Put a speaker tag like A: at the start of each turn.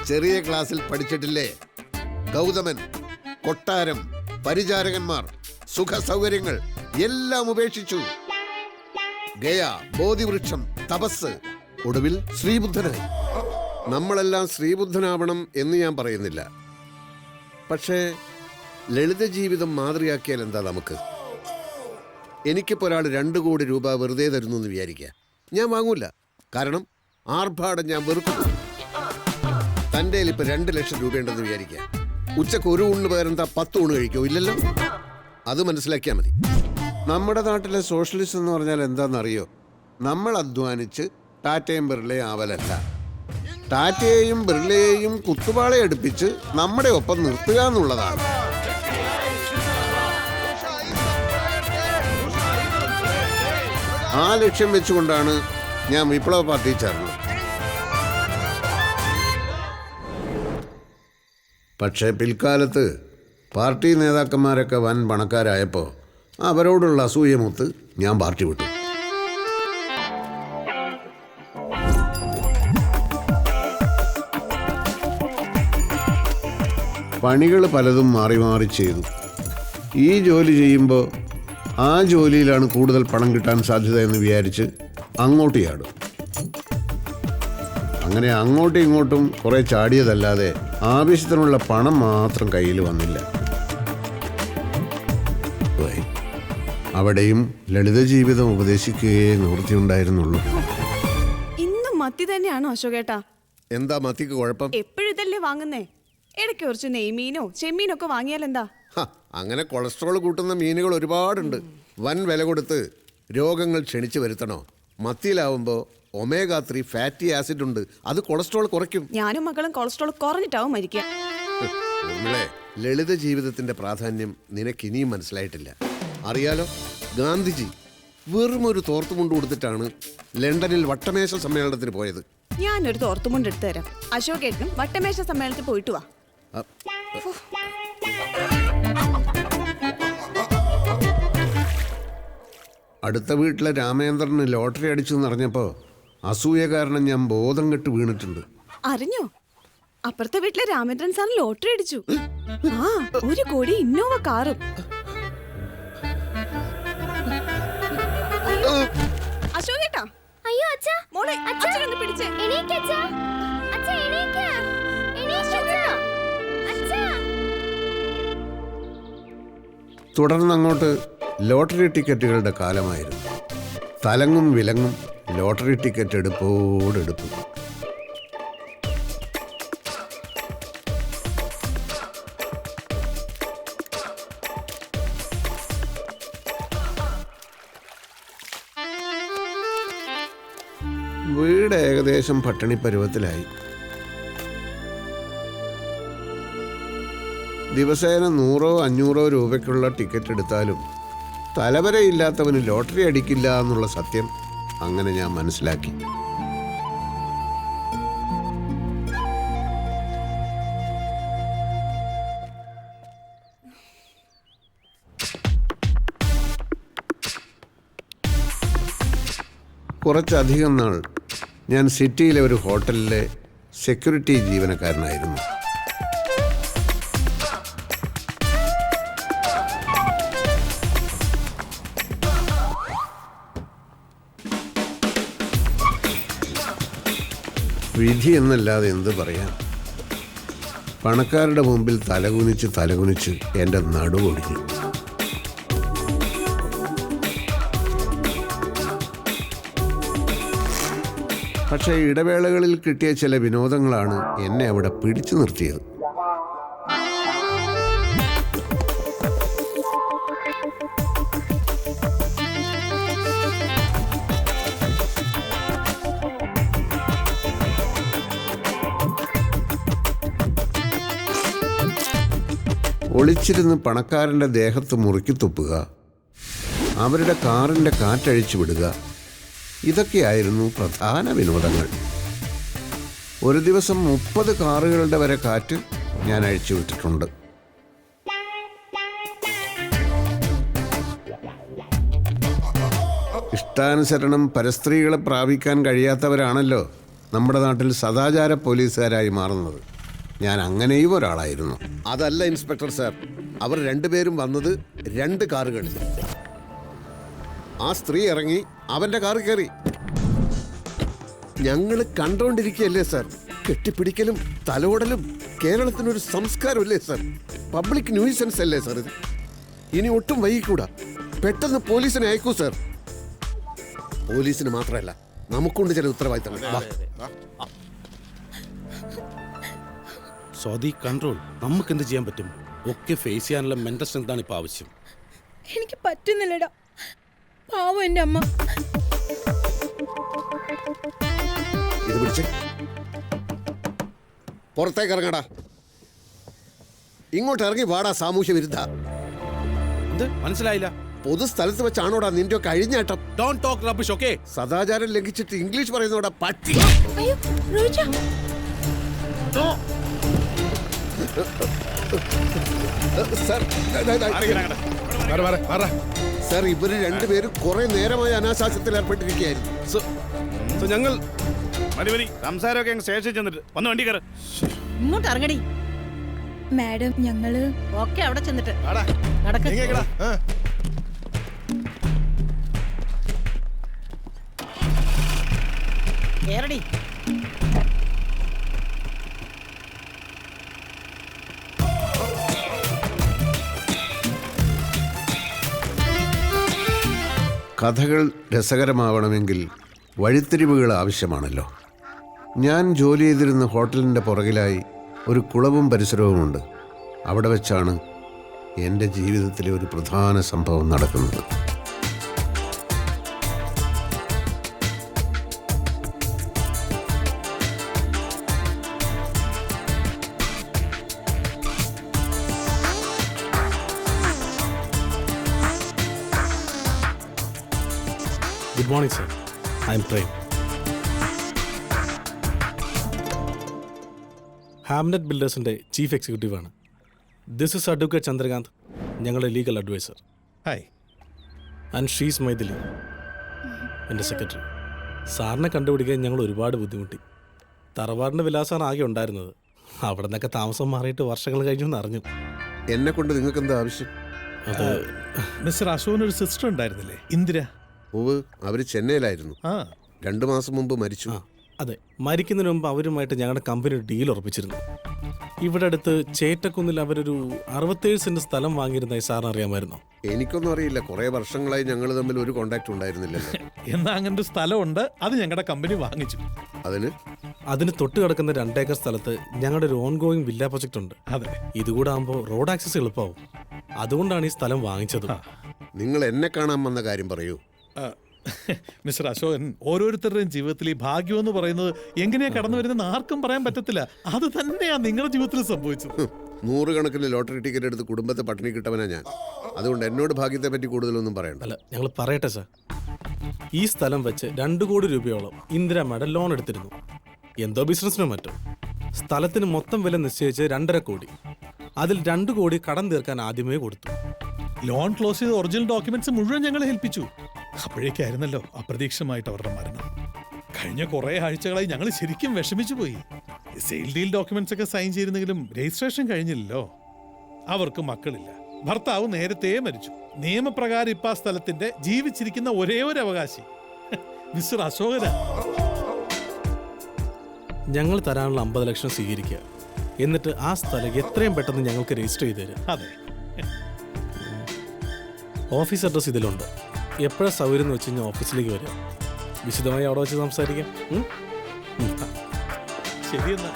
A: ചെറിയ ക്ലാസ്സിൽ പഠിച്ചിട്ടില്ലേ? ഗൗതമൻ കൊട്ടാരം, പരിചാരകന്മാർ, സുഖ സൗകര്യങ്ങൾ എല്ലാം ഉപേക്ഷിച്ചു. ഗയ, ബോധിവൃക്ഷം, തപസ്, ഒടുവിൽ ശ്രീബുദ്ധനായി. നമ്മളെല്ലാം ശ്രീബുദ്ധനാവണം എന്ന് ഞാൻ പറയുന്നില്ല. പക്ഷേ ലളിത ജീവിതം മാതൃകയാക്കിയാൽ എന്താ നമുക്ക്? എനിക്കിപ്പോൾ ഒരാൾ 2 കോടി രൂപ വെറുതെ തരുന്നു എന്ന് വിചാരിക്കുക. ഞാൻ വാങ്ങൂല. കാരണം ആർഭാടം ഞാൻ വെറുക്കുന്നു. തൻ്റെ ഇപ്പം 2 ലക്ഷം രൂപയുണ്ടെന്ന് വിചാരിക്കുക. ഉച്ചക്ക് 1 ഊണിന് പകരം എന്താ 10 ഊണ് കഴിക്കോ? ഇല്ലല്ലോ. അത് മനസ്സിലാക്കിയാൽ മതി. നമ്മുടെ നാട്ടിലെ സോഷ്യലിസ്റ്റ് എന്ന് പറഞ്ഞാൽ എന്താണെന്നറിയോ? നമ്മൾ അധ്വാനിച്ച് ടാറ്റയും ബിർളയും ആവലല്ല. ടാറ്റയെയും ബിർളയെയും കുത്തുപാളയെ അടുപ്പിച്ച് നമ്മുടെ ഒപ്പം നിർത്തുക എന്നുള്ളതാണ്. ആ ലക്ഷ്യം വെച്ചുകൊണ്ടാണ് ഞാൻ വിപ്ലവ പാർട്ടി ചേർന്നത്. പക്ഷേ പിൽക്കാലത്ത് പാർട്ടി നേതാക്കന്മാരൊക്കെ വൻ പണക്കാരായപ്പോൾ അവരോടുള്ള അസൂയമൊത്ത് ഞാൻ പാർട്ടി വിട്ടു. പണികൾ പലതും മാറി മാറി ചെയ്തു. ഈ ജോലി ചെയ്യുമ്പോൾ ആ ജോലിയിലാണ് കൂടുതൽ പണം കിട്ടാൻ സാധ്യത എന്ന് വിചാരിച്ച് അങ്ങോട്ട് ചാടും. അങ്ങനെ അങ്ങോട്ടും ഇങ്ങോട്ടും കുറേ ചാടിയതല്ലാതെ ആവശ്യത്തിനുള്ള പണം മാത്രം കയ്യിൽ വന്നില്ല. അവിടെയും ലളിത ജീവിതം ഉപദേശിക്കുകയേ നിവൃത്തിയുണ്ടായിരുന്നുള്ളൂ.
B: ഇന്നും മത്തി തന്നെയാണോ അശോകേട്ടാ?
A: എന്താ മത്തിക്ക് കുഴപ്പം?
B: എപ്പോഴും ഇതല്ലേ വാങ്ങുന്നേ? ഇടയ്ക്ക് കുറച്ച് നെയ്മീനോ ചെമ്മീനൊക്കെ വാങ്ങിയാലെന്താ?
A: അങ്ങനെ കൊളസ്ട്രോൾ കൂട്ടുന്ന മീനുകൾ ഒരുപാടുണ്ട്. വൻ വില കൊടുത്ത് രോഗങ്ങൾ ക്ഷണിച്ചു വരുത്തണോ? മത്തിയിലാവുമ്പോൾ ഒമേഗ-3 ഫാറ്റി ആസിഡ് ഉണ്ട്. അത് കൊളസ്ട്രോൾ കുറയ്ക്കും.
B: ഞാനും മക്കളും കൊളസ്ട്രോൾ കുറഞ്ഞിട്ടാവും മരിക്കുക.
A: ലളിത ജീവിതത്തിന്റെ പ്രാധാന്യം നിനക്ക് ഇനിയും മനസ്സിലായിട്ടില്ല. അറിയാലോ, ഗാന്ധിജി വെറും ഒരു തോർത്തുമുണ്ട് കൊടുത്തിട്ടാണ് ലണ്ടനിൽ വട്ടമേശ സമ്മേളനത്തിന് പോയത്.
B: ഞാനൊരു തോർത്തുമുണ്ട് എടുത്തു തരാം. അശോകേട്ടനും വട്ടമേശ സമ്മേളനത്തിൽ പോയിട്ട് വാ.
A: അടുത്ത വീട്ടിലെ രാമേന്ദ്രന് ലോട്ടറി അടിച്ചു എന്നറിഞ്ഞപ്പോൾ അസൂയ കാരണം ഞാൻ ബോധം കെട്ട് വീണിട്ടുണ്ട്.
B: അറിഞ്ഞോ? അപ്പുറത്തെ വീട്ടിലെ രാമേന്ദ്രൻ സാറിന് ലോട്ടറി അടിച്ചു. 1 കോടി ഇന്നോവ കാറും. അശോകേട്ടാ,
C: അയ്യോ അച്ഛാ,
B: മോളെ അച്ഛനൊന്ന് പിടിച്ചേ.
C: എണീക്ക് അച്ഛാ, അച്ഛാ എണീക്ക്, എണീക്ക് അച്ഛാ.
A: തുടർന്നങ്ങോട്ട് ലോട്ടറി ടിക്കറ്റുകളുടെ കാലമായിരുന്നു. തലങ്ങും വിലങ്ങും ലോട്ടറി ടിക്കറ്റ് എടുപ്പോടെടുപ്പ്. വീട് ഏകദേശം പട്ടിണി പരുവത്തിലായി. ദിവസേന 100-500 രൂപയ്ക്കുള്ള ടിക്കറ്റ് എടുത്താലും തലവരയില്ലാത്തവന് ലോട്ടറി അടിക്കില്ല എന്നുള്ള സത്യം അങ്ങനെ ഞാൻ മനസ്സിലാക്കി. കുറച്ചധികം നാൾ ഞാൻ സിറ്റിയിലെ ഒരു ഹോട്ടലിലെ സെക്യൂരിറ്റി ജീവനക്കാരനായിരുന്നു. വിധി എന്നല്ലാതെ എന്ത് പറയാം. പണക്കാരുടെ മുമ്പിൽ തലകുനിച്ച് എൻ്റെ നടുവൊടിഞ്ഞു. പക്ഷേ ഇടവേളകളിൽ കിട്ടിയ ചില വിനോദങ്ങളാണ് എന്നെ അവിടെ പിടിച്ചു നിർത്തിയത്. ഒളിച്ചിരുന്ന് പണക്കാരൻ്റെ ദേഹത്ത് മുറുക്കി തുപ്പുക, അവരുടെ കാറിൻ്റെ കാറ്റഴിച്ചു വിടുക, ഇതൊക്കെയായിരുന്നു പ്രധാന വിനോദങ്ങൾ. ഒരു ദിവസം 30 കാറുകളുടെ വരെ കാറ്റ് ഞാൻ അഴിച്ചു വിട്ടിട്ടുണ്ട്. ഇഷ്ടാനുസരണം പരസ്ത്രീകളെ പ്രാപിക്കാൻ കഴിയാത്തവരാണല്ലോ നമ്മുടെ നാട്ടിൽ സദാചാര പോലീസുകാരായി മാറുന്നത്. ഞാൻ അങ്ങനെയും ഒരാളായിരുന്നു. അതല്ല ഇൻസ്പെക്ടർ സാർ, അവർ രണ്ടുപേരും വന്നത് 2 കാറുകളിൽ. ആ സ്ത്രീ ഇറങ്ങി അവന്റെ കാറ് കയറി. ഞങ്ങൾ കണ്ടോണ്ടിരിക്കുകയല്ലേ സാർ. കെട്ടിപ്പിടിക്കലും തലോടലും കേരളത്തിനൊരു സംസ്കാരമല്ലേ സാർ? പബ്ലിക് ന്യൂസൻസ് അല്ലേ സാർ ഇത്? ഇനി ഒട്ടും വൈകിക്കൂടാ. പെട്ടെന്ന് പോലീസിനെ അയക്കൂ സാർ. പോലീസിന് മാത്രമല്ല, നമുക്കുണ്ട് ചില ഉത്തരവാദിത്തങ്ങൾ. വാ.
D: സ്വാതി, കൺട്രോൾ. നമുക്ക് എന്ത് ചെയ്യാൻ പറ്റും? ഒക്കെ ഫേസ് ചെയ്യാനുള്ള മെന്റൽ സ്ട്രെങ്താണ് ഇപ്പൊ ആവശ്യം.
E: എനിക്ക് പറ്റുന്നില്ലടാ, പാവം എൻ്റെ അമ്മ.
A: ഇത് പിടിച്ച് പുറത്തേക്ക് ഇറങ്ങടാ. ഇങ്ങോട്ട് ഇറങ്ങി വാടാ സാമൂഹ്യ വിരുദ്ധ.
D: എന്ത് മനസ്സിലായില്ല?
A: പൊതുസ്ഥലത്ത് വെച്ചാണോടാ നിന്റെ ഒക്കെ അഴിഞ്ഞാട്ടം?
D: Don't talk rubbish, okay?
A: സദാചാരം ലംഘിച്ചിട്ട് ഇംഗ്ലീഷ് പറയുന്നോടാ പട്ടി.
E: അയ്യോ റോജ,
A: സർ, സർ, ഇവര് രണ്ടുപേരും കുറെ നേരമായി അനാശാസ്യത്തിൽ ഏർപ്പെട്ടിരിക്കുകയായിരുന്നു.
D: ഞങ്ങൾ
F: മതി സംസാരമൊക്കെ അങ്ങ് സ്റ്റേഷനിൽ ചെന്നിട്ട് വന്ന് വണ്ടി കയറ്.
G: ഇങ്ങോട്ട് ഇറങ്ങടി.
E: മാഡം ഞങ്ങള്
G: ഒക്കെ അവിടെ ചെന്നിട്ട് നടക്ക്. കേറടി.
A: കഥകൾ രസകരമാവണമെങ്കിൽ വഴിത്തിരിവുകൾ ആവശ്യമാണല്ലോ. ഞാൻ ജോലി ചെയ്തിരുന്ന ഹോട്ടലിൻ്റെ പുറകിലായി ഒരു കുളവും പരിസരവുമുണ്ട്. അവിടെ വെച്ചാണ് എൻ്റെ ജീവിതത്തിലെ ഒരു പ്രധാന സംഭവം നടക്കുന്നത്.
D: Good morning sir, I am Prem. Hamnet ബിൽഡേഴ്സിൻ്റെ ചീഫ് എക്സിക്യൂട്ടീവാണ്. ദിസ് ഇസ് അഡ്വക്കേറ്റ് ചന്ദ്രകാന്ത്, ഞങ്ങളുടെ legal adviser.
F: Hi.
D: And she's Maithili, എൻ്റെ സെക്രട്ടറി. സാറിനെ കണ്ടുപിടിക്കാൻ ഞങ്ങൾ ഒരുപാട് ബുദ്ധിമുട്ടി. തറവാടിൻ്റെ വിലാസമാണ് ആകെ ഉണ്ടായിരുന്നത്. അവിടെ നിന്നൊക്കെ താമസം മാറിയിട്ട് വർഷങ്ങൾ കഴിഞ്ഞു എന്ന് അറിഞ്ഞു.
A: എന്നെ കൊണ്ട് നിങ്ങൾക്ക് എന്താ ആവശ്യം?
D: അത്
F: മിസ്റ്റർ അശോകന് ഒരു സിസ്റ്റർ ഉണ്ടായിരുന്നില്ലേ, ഇന്ദിര?
A: പൂവ്, അവർ ചെന്നൈയിലായിരുന്നു. 2 മാസം മുമ്പ് മരിച്ചു.
D: അതെ, മരിക്കുന്നതിന് മുമ്പ് അവരുമായിട്ട് ഞങ്ങളുടെ കമ്പനി ഒരു ഡീൽ ഉറപ്പിച്ചിരുന്നു. ഇവിടെ അടുത്ത് ചേറ്റക്കുന്നിൽ അവരൊരു 67 സെന്റ് സ്ഥലം വാങ്ങിയിരുന്നായി സാറിന് അറിയാമായിരുന്നോ?
A: എനിക്കൊന്നും അറിയില്ല. കുറെ വർഷങ്ങളായി ഞങ്ങൾ തമ്മിൽ ഒരു കോണ്ടാക്ട് ഉണ്ടായിരുന്നില്ലല്ലോ.
F: എന്നാ അങ്ങനെ ഒരു സ്ഥലമുണ്ട്, അത് ഞങ്ങളുടെ കമ്പനി വാങ്ങിച്ചു.
D: അതിന് തൊട്ട് കിടക്കുന്ന 2 ഏക്കർ സ്ഥലത്ത് ഞങ്ങളുടെ ഒരു ഓൺഗോയിങ് വില്ല പ്രൊജക്ട് ഉണ്ട്.
F: അതെ,
D: ഇതുകൂടെ ആകുമ്പോൾ റോഡ് ആക്സസ് എളുപ്പമാവും. അതുകൊണ്ടാണ് ഈ സ്ഥലം വാങ്ങിച്ചത്.
A: നിങ്ങൾ എന്നെ കാണാൻ വന്ന കാര്യം പറയൂ.
F: മിസ്റ്റർ അശോകൻ, ഓരോരുത്തരുടെയും ജീവിതത്തിൽ ഈ ഭാഗ്യം എന്ന് പറയുന്നത് എങ്ങനെയാ കടന്നു വരുന്നത് ആർക്കും പറയാൻ പറ്റത്തില്ല. അത് തന്നെയാ നിങ്ങളുടെ ജീവിതത്തിൽ സംഭവിച്ചത്.
A: 100 കണക്കിന് ലോട്ടറി ടിക്കറ്റ് എടുത്ത് കുടുംബത്തെ പട്ടിണി കിട്ടവനാ ഞാൻ. അതുകൊണ്ട് എന്നോട് ഭാഗ്യത്തെ പറ്റി കൂടുതലൊന്നും പറയണ്ട.
D: അല്ല, ഞങ്ങൾ പറയട്ടെ സാർ. ഈ സ്ഥലം വെച്ച് 2 കോടി രൂപയോളം ഇന്ദിരാമ്മയുടെ ലോൺ എടുത്തിരുന്നു. എന്തോ ബിസിനസ്സിനോ മറ്റോ. സ്ഥലത്തിന് മൊത്തം വില നിശ്ചയിച്ച് 2.5 കോടി. അതിൽ 2 കോടി കടം തീർക്കാൻ ആദ്യമേ കൊടുത്തു.
F: ലോൺ ക്ലോസ് ചെയ്ത ഒറിജിനൽ ഡോക്യുമെന്റ്സ് മുഴുവൻ ഞങ്ങൾ ഏൽപ്പിച്ചു. അപ്പോഴേക്കായിരുന്നല്ലോ അപ്രതീക്ഷിതമായിട്ട് അവരുടെ മരണം. കഴിഞ്ഞ കുറെ ആഴ്ചകളായി ഞങ്ങൾ ശരിക്കും വിഷമിച്ചു പോയി. സെയിൽ ഡീൽ ഡോക്യുമെന്റ്സ് ഒക്കെ സൈൻ ചെയ്തിരുന്നെങ്കിലും രജിസ്ട്രേഷൻ കഴിഞ്ഞില്ലല്ലോ. അവർക്ക് മക്കളില്ല, ഭർത്താവ് നേരത്തെ മരിച്ചു. നിയമപ്രകാരം ഇപ്പൊ ആ സ്ഥലത്തിന്റെ ജീവിച്ചിരിക്കുന്ന ഒരേ ഒരു അവകാശി മിസ്റ്റർ അശോകന.
D: ഞങ്ങൾ തരാനുള്ള 50 ലക്ഷം സ്വീകരിക്കുക. എന്നിട്ട് ആ സ്ഥലം എത്രയും പെട്ടെന്ന് ഞങ്ങൾക്ക് രജിസ്റ്റർ ചെയ്ത് തരാം.
F: അതെ,
D: ഓഫീസ് അഡ്രസ് ഇതിലുണ്ട്. എപ്പോഴാണ് സൗകര്യം എന്ന് വെച്ച് കഴിഞ്ഞാൽ ഓഫീസിലേക്ക് വരിക. വിശദമായി അവിടെ വെച്ച് സംസാരിക്കാം.
F: ശരിയെന്നാ.